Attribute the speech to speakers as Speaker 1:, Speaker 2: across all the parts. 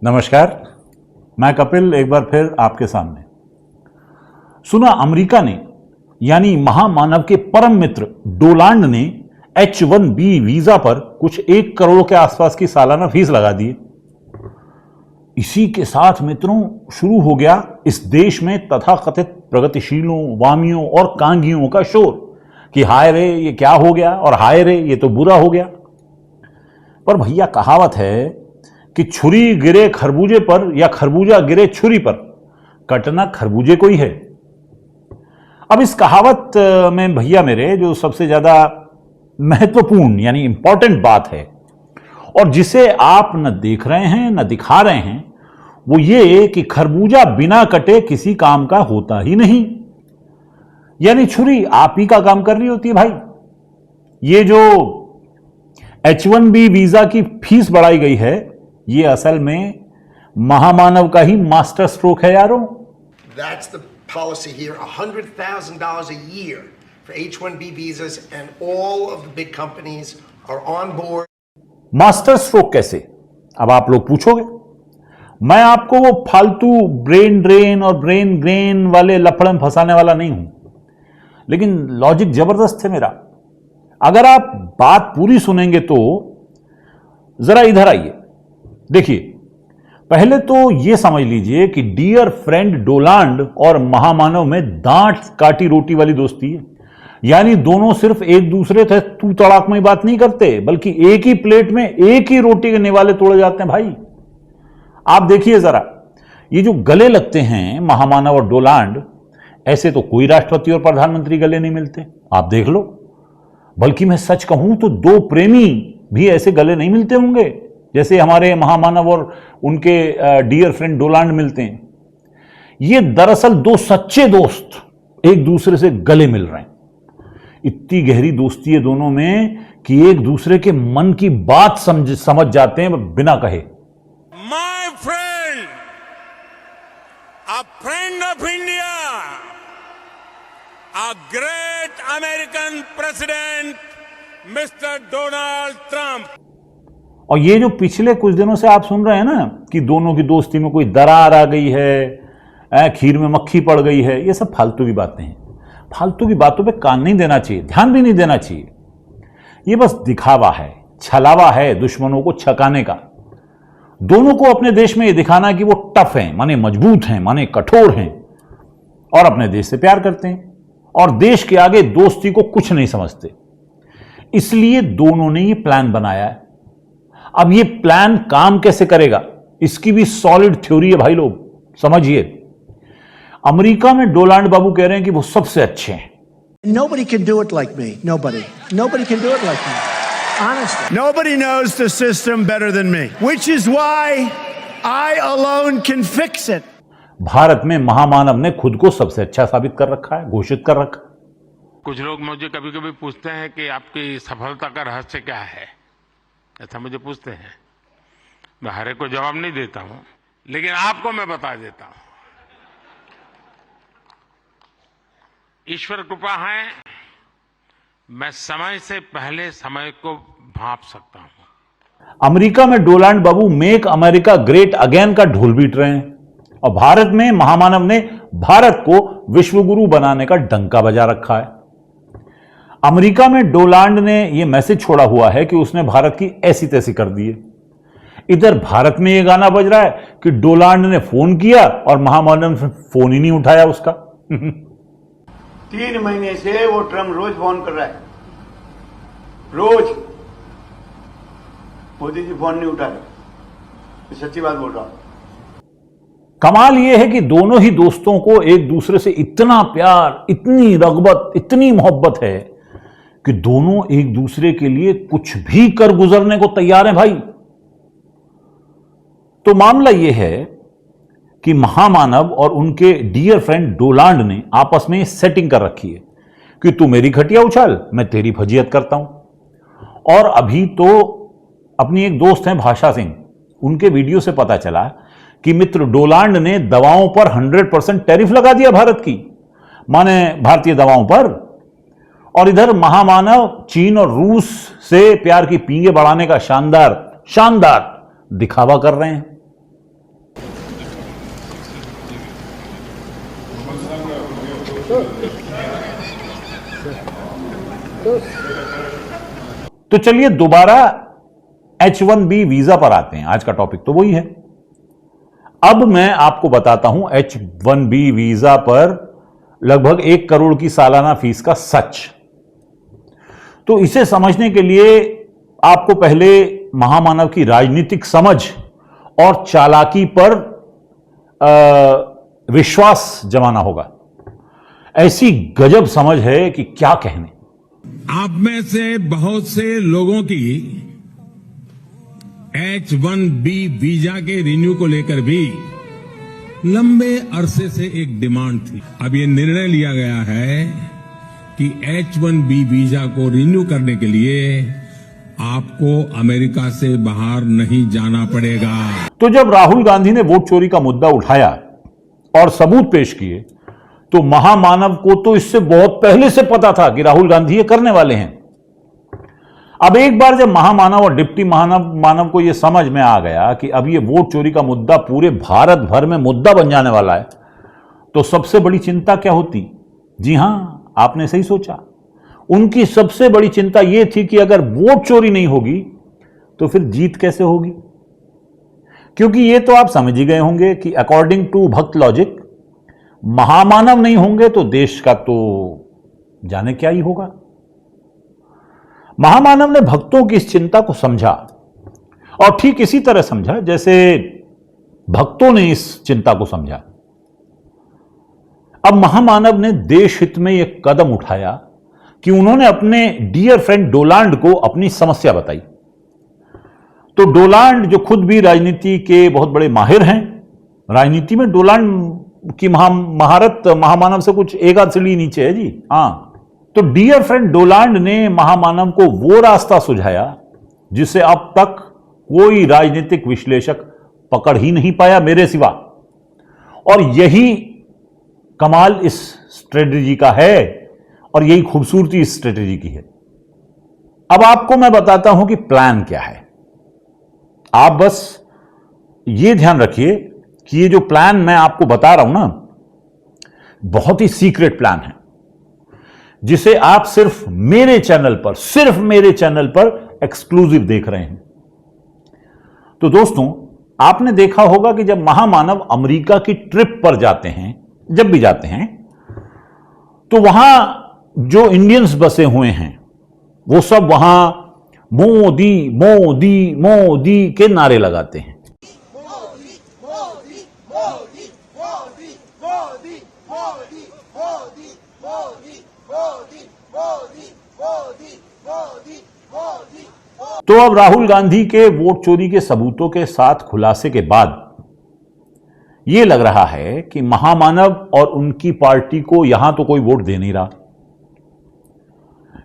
Speaker 1: नमस्कार, मैं कपिल एक बार फिर आपके सामने। सुना अमेरिका ने यानी महामानव के परम मित्र डोनाल्ड ने H-1B वीजा पर कुछ 1 करोड़ के आसपास की सालाना फीस लगा दी। इसी के साथ मित्रों शुरू हो गया इस देश में तथाकथित प्रगतिशीलों, वामियों और कांगियों का शोर कि हाय रे ये क्या हो गया और हाय रे ये तो बुरा हो गया। पर भैया कहावत है कि छुरी गिरे खरबूजे पर या खरबूजा गिरे छुरी पर, कटना खरबूजे को ही है। अब इस कहावत में भैया मेरे जो सबसे ज्यादा महत्वपूर्ण यानी इंपॉर्टेंट बात है और जिसे आप न देख रहे हैं न दिखा रहे हैं, वो ये कि खरबूजा बिना कटे किसी काम का होता ही नहीं। यानी छुरी आप ही का काम कर रही होती है भाई। ये जो H-1B वीजा की फीस बढ़ाई गई है, ये असल में महामानव का ही मास्टर स्ट्रोक है यारों।
Speaker 2: That's the policy here, $100,000 a year for H-1B visas and all of the big companies are on board.
Speaker 1: Master stroke कैसे? अब आप लोग पूछोगे। मैं आपको वो फालतू ब्रेन ड्रेन और ब्रेन ग्रेन वाले लफड़े में फंसाने वाला नहीं हूं, लेकिन लॉजिक जबरदस्त है मेरा। अगर आप बात पूरी सुनेंगे तो जरा इधर आइए, देखिए। पहले तो यह समझ लीजिए कि डियर फ्रेंड डोनाल्ड और महामानव में दांत काटी रोटी वाली दोस्ती है। यानी दोनों सिर्फ एक दूसरे से तू तड़ाक में बात नहीं करते, बल्कि एक ही प्लेट में एक ही रोटी के निवाले तोड़े जाते हैं भाई। आप देखिए जरा, ये जो गले लगते हैं महामानव और डोनाल्ड, ऐसे तो कोई राष्ट्रपति और प्रधानमंत्री गले नहीं मिलते, आप देख लो। बल्कि मैं सच कहूं तो दो प्रेमी भी ऐसे गले नहीं मिलते होंगे जैसे हमारे महामानव और उनके डियर फ्रेंड डोनाल्ड मिलते हैं। ये दरअसल दो सच्चे दोस्त एक दूसरे से गले मिल रहे हैं। इतनी गहरी दोस्ती है दोनों में कि एक दूसरे के मन की बात समझ जाते हैं बिना कहे।
Speaker 3: My friend, a friend of India, a great American president mister Donald Trump.
Speaker 1: और ये जो पिछले कुछ दिनों से आप सुन रहे हैं ना कि दोनों की दोस्ती में कोई दरार आ गई है, खीर में मक्खी पड़ गई है, ये सब फालतू की बातें हैं। फालतू की बातों पे कान नहीं देना चाहिए, ध्यान भी नहीं देना चाहिए। ये बस दिखावा है, छलावा है दुश्मनों को छकाने का। दोनों को अपने देश में ये दिखाना कि वो टफ हैं, माने मजबूत हैं, माने कठोर हैं और अपने देश से प्यार करते हैं और देश के आगे दोस्ती को कुछ नहीं समझते। इसलिए दोनों ने ये प्लान बनाया है। अब ये प्लान काम कैसे करेगा, इसकी भी सॉलिड थ्योरी है भाई लोग, समझिए। अमेरिका में डोनाल्ड बाबू कह रहे हैं कि वो सबसे अच्छे हैं।
Speaker 4: Nobody can do it like me. Nobody can do it like me. Honestly.
Speaker 5: Nobody knows the system better than me, which is why I alone can fix it.
Speaker 1: Bharat में महामानव ने खुद को सबसे अच्छा साबित कर रखा है, घोषित कर रखा है।
Speaker 3: कुछ लोग मुझे कभी कभी पूछते हैं कि आपकी सफलता का रहस्य क्या है, ऐसा मुझे पूछते हैं। मैं हर एक को जवाब नहीं देता हूं, लेकिन आपको मैं बता देता हूं। ईश्वर कृपा है, मैं समय से पहले समय को भांप सकता हूं।
Speaker 1: अमेरिका में डोनाल्ड बाबू मेक अमेरिका ग्रेट अगेन का ढोल पीट रहे हैं और भारत में महामानव ने भारत को विश्वगुरु बनाने का डंका बजा रखा है। अमेरिका में डोनाल्ड ने यह मैसेज छोड़ा हुआ है कि उसने भारत की ऐसी तैसी कर दी है। इधर भारत में यह गाना बज रहा है कि डोनाल्ड ने फोन किया और महामानव ने फोन ही नहीं उठाया उसका।
Speaker 6: 3 महीने से वो ट्रम्प रोज फोन कर रहा है, रोज। मोदी जी फोन नहीं उठा रहे, सच्ची बात बोल रहा हूं।
Speaker 1: कमाल यह है कि दोनों ही दोस्तों को एक दूसरे से इतना प्यार, इतनी रगबत, इतनी मोहब्बत है कि दोनों एक दूसरे के लिए कुछ भी कर गुजरने को तैयार हैं भाई। तो मामला यह है कि महामानव और उनके डियर फ्रेंड डोनाल्ड ने आपस में सेटिंग कर रखी है कि तू मेरी खटिया उछाल, मैं तेरी फजीयत करता हूं। और अभी तो अपनी एक दोस्त हैं भाषा सिंह, उनके वीडियो से पता चला कि मित्र डोनाल्ड ने दवाओं पर 100% टैरिफ लगा दिया भारत की, माने भारतीय दवाओं पर। और इधर महामानव चीन और रूस से प्यार की पींगे बढ़ाने का शानदार दिखावा कर रहे हैं। तो चलिए दोबारा H1B वीजा पर आते हैं। आज का टॉपिक तो वही है। अब मैं आपको बताता हूं H1B वीजा पर लगभग 1 करोड़ की सालाना फीस का सच। तो इसे समझने के लिए आपको पहले महामानव की राजनीतिक समझ और चालाकी पर विश्वास जमाना होगा। ऐसी गजब समझ है कि क्या कहने।
Speaker 7: आप में से बहुत से लोगों की H1B वीजा के रिन्यू को लेकर भी लंबे अरसे से एक डिमांड थी। अब ये निर्णय लिया गया है कि H1B वीजा को रिन्यू करने के लिए आपको अमेरिका से बाहर नहीं जाना पड़ेगा।
Speaker 1: तो जब राहुल गांधी ने वोट चोरी का मुद्दा उठाया और सबूत पेश किए, तो महामानव को तो इससे बहुत पहले से पता था कि राहुल गांधी ये करने वाले हैं। अब एक बार जब महामानव और डिप्टी मानव को यह समझ में आ गया कि अब ये वोट चोरी का मुद्दा पूरे भारत भर में मुद्दा बन जाने वाला है, तो सबसे बड़ी चिंता क्या होती? जी हां, आपने सही सोचा। उनकी सबसे बड़ी चिंता यह थी कि अगर वोट चोरी नहीं होगी तो फिर जीत कैसे होगी। क्योंकि यह तो आप समझ ही गए होंगे कि अकॉर्डिंग टू भक्त लॉजिक, महामानव नहीं होंगे तो देश का तो जाने क्या ही होगा। महामानव ने भक्तों की इस चिंता को समझा और ठीक इसी तरह समझा जैसे भक्तों ने इस चिंता को समझा। अब महामानव ने देश हित में यह कदम उठाया कि उन्होंने अपने डियर फ्रेंड डोलाल्ड को अपनी समस्या बताई। तो डोलाल्ड, जो खुद भी राजनीति के बहुत बड़े माहिर हैं, राजनीति में डोलाल्ड की महारत महामानव से कुछ एक आध सीढ़ी नीचे है जी। हां, तो डियर फ्रेंड डोलाल्ड ने महामानव को वो रास्ता सुझाया जिसे अब तक कोई राजनीतिक विश्लेषक पकड़ ही नहीं पाया मेरे सिवा। और यही कमाल इस स्ट्रेटेजी का है और यही खूबसूरती इस स्ट्रेटेजी की है। अब आपको मैं बताता हूं कि प्लान क्या है। आप बस ये ध्यान रखिए कि ये जो प्लान मैं आपको बता रहा हूं ना, बहुत ही सीक्रेट प्लान है, जिसे आप सिर्फ मेरे चैनल पर एक्सक्लूसिव देख रहे हैं। तो दोस्तों, आपने देखा होगा कि जब महामानव अमेरिका की ट्रिप पर जाते हैं, जब भी जाते हैं, तो वहां जो इंडियंस बसे हुए हैं वो सब वहां मोदी मोदी मोदी के नारे लगाते हैं। तो अब राहुल गांधी के वोट चोरी के सबूतों के साथ खुलासे के बाद यह लग रहा है कि महामानव और उनकी पार्टी को यहां तो कोई वोट दे नहीं रहा,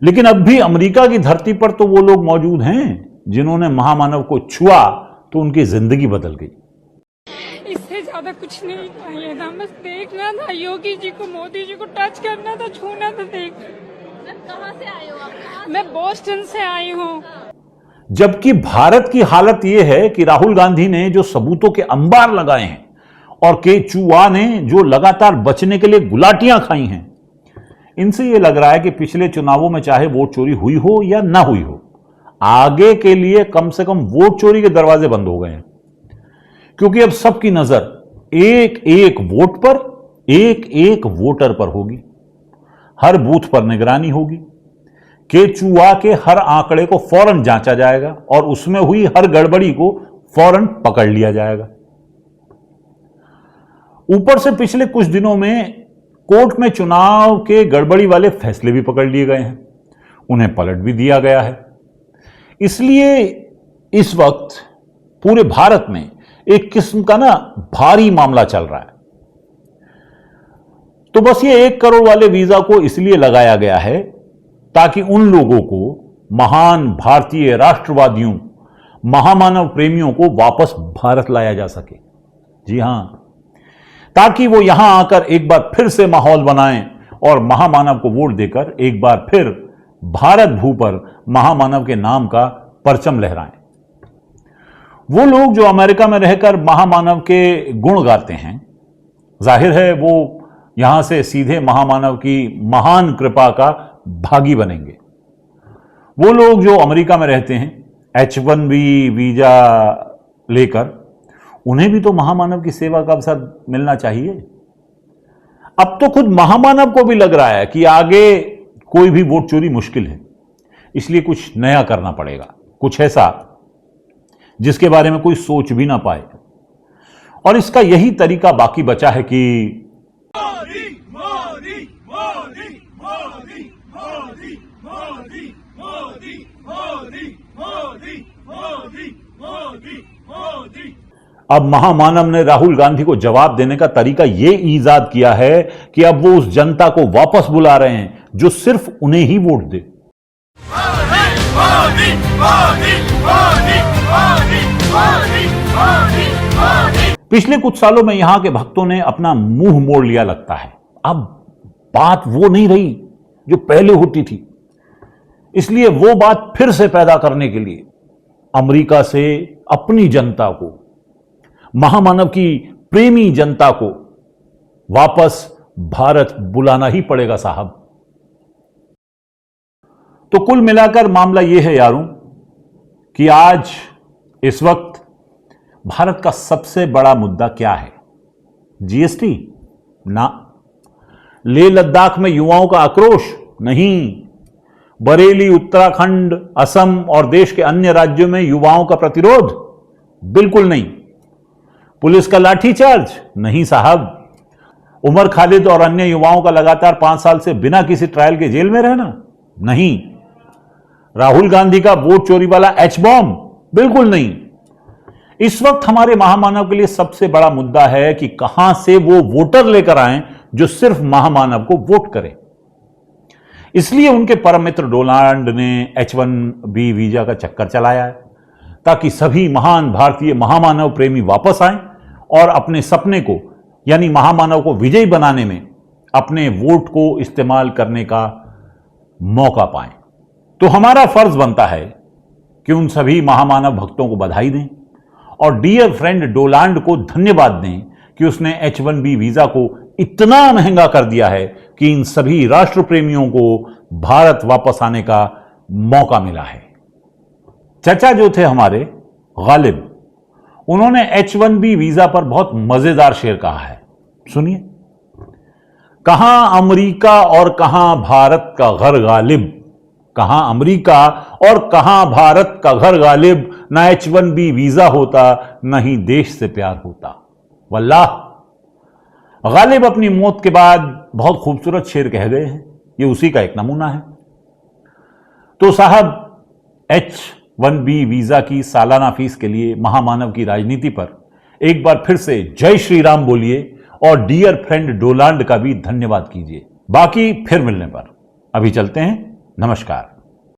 Speaker 1: लेकिन अब भी अमेरिका की धरती पर तो वो लोग मौजूद हैं जिन्होंने महामानव को छुआ तो उनकी जिंदगी बदल गई।
Speaker 8: इससे ज्यादा कुछ नहीं चाहिए था, बस देखना था योगी जी को, मोदी जी को टच करना था, छूना था, देखना।
Speaker 9: कहां से आए हो आप?
Speaker 8: मैं बोस्टन से आई हूँ।
Speaker 1: जबकि भारत की हालत यह है कि राहुल गांधी ने जो सबूतों के अंबार लगाए हैं और केजरीवाल ने जो लगातार बचने के लिए गुलाटियां खाई हैं, इनसे यह लग रहा है कि पिछले चुनावों में चाहे वोट चोरी हुई हो या ना हुई हो, आगे के लिए कम से कम वोट चोरी के दरवाजे बंद हो गए हैं। क्योंकि अब सबकी नजर एक एक वोट पर, एक एक वोटर पर होगी। हर बूथ पर निगरानी होगी। केचुआ के हर आंकड़े को फौरन जांचा जाएगा और उसमें हुई हर गड़बड़ी को फौरन पकड़ लिया जाएगा। ऊपर से पिछले कुछ दिनों में कोर्ट में चुनाव के गड़बड़ी वाले फैसले भी पकड़ लिए गए हैं, उन्हें पलट भी दिया गया है। इसलिए इस वक्त पूरे भारत में एक किस्म का ना भारी मामला चल रहा है। तो बस ये 1 करोड़ वाले वीजा को इसलिए लगाया गया है ताकि उन लोगों को, महान भारतीय राष्ट्रवादियों, महामानव प्रेमियों को वापस भारत लाया जा सके। जी हां, ताकि वो यहां आकर एक बार फिर से माहौल बनाएं और महामानव को वोट देकर एक बार फिर भारत भू पर महामानव के नाम का परचम लहराएं। वो लोग जो अमेरिका में रहकर महामानव के गुण गाते हैं, जाहिर है वो यहां से सीधे महामानव की महान कृपा का भागी बनेंगे। वो लोग जो अमेरिका में रहते हैं H1B वीजा लेकर, उन्हें भी तो महामानव की सेवा का अवसर मिलना चाहिए। अब तो खुद महामानव को भी लग रहा है कि आगे कोई भी वोट चोरी मुश्किल है, इसलिए कुछ नया करना पड़ेगा, कुछ ऐसा जिसके बारे में कोई सोच भी ना पाए। और इसका यही तरीका बाकी बचा है कि अब महामानव ने राहुल गांधी को जवाब देने का तरीका यह ईजाद किया है कि अब वो उस जनता को वापस बुला रहे हैं जो सिर्फ उन्हें ही वोट दे। पिछले कुछ सालों में यहां के भक्तों ने अपना मुंह मोड़ लिया लगता है। अब बात वो नहीं रही जो पहले होती थी, इसलिए वो बात फिर से पैदा करने के लिए अमेरिका से अपनी जनता को, महामानव की प्रेमी जनता को वापस भारत बुलाना ही पड़ेगा साहब। तो कुल मिलाकर मामला यह है यारों कि आज इस वक्त भारत का सबसे बड़ा मुद्दा क्या है? जीएसटी? ना। लेह लद्दाख में युवाओं का आक्रोश? नहीं। बरेली, उत्तराखंड, असम और देश के अन्य राज्यों में युवाओं का प्रतिरोध? बिल्कुल नहीं। पुलिस का लाठीचार्ज? नहीं साहब। उमर खालिद और अन्य युवाओं का लगातार 5 साल से बिना किसी ट्रायल के जेल में रहना? नहीं। राहुल गांधी का वोट चोरी वाला एच बॉम्ब? बिल्कुल नहीं। इस वक्त हमारे महामानव के लिए सबसे बड़ा मुद्दा है कि कहां से वो वोटर लेकर आए जो सिर्फ महामानव को वोट करें। इसलिए उनके परम मित्र डोनाल्ड ने H1B वीजा का चक्कर चलाया है ताकि सभी महान भारतीय महामानव प्रेमी वापस आएं और अपने सपने को, यानी महामानव को विजयी बनाने में अपने वोट को इस्तेमाल करने का मौका पाएं। तो हमारा फर्ज बनता है कि उन सभी महामानव भक्तों को बधाई दें और डियर फ्रेंड डोनाल्ड को धन्यवाद दें कि उसने H1B वीजा को इतना महंगा कर दिया है कि इन सभी राष्ट्र प्रेमियों को भारत वापस आने का मौका मिला है। चचा जो थे हमारे गालिब, उन्होंने H1B वीजा पर बहुत मजेदार शेर कहा है, सुनिए। कहां अमेरिका और कहां भारत का घर गालिब, कहां अमेरिका और कहां भारत का घर गालिब, ना H1B वीजा होता ना ही देश से प्यार होता। वल्लाह, गालिब अपनी मौत के बाद बहुत खूबसूरत शेर कह गए हैं, ये उसी का एक नमूना है। तो साहब, H1B वीजा की सालाना फीस के लिए महामानव की राजनीति पर एक बार फिर से जय श्री राम बोलिए और डियर फ्रेंड डोनाल्ड का भी धन्यवाद कीजिए। बाकी फिर मिलने पर। अभी चलते हैं, नमस्कार।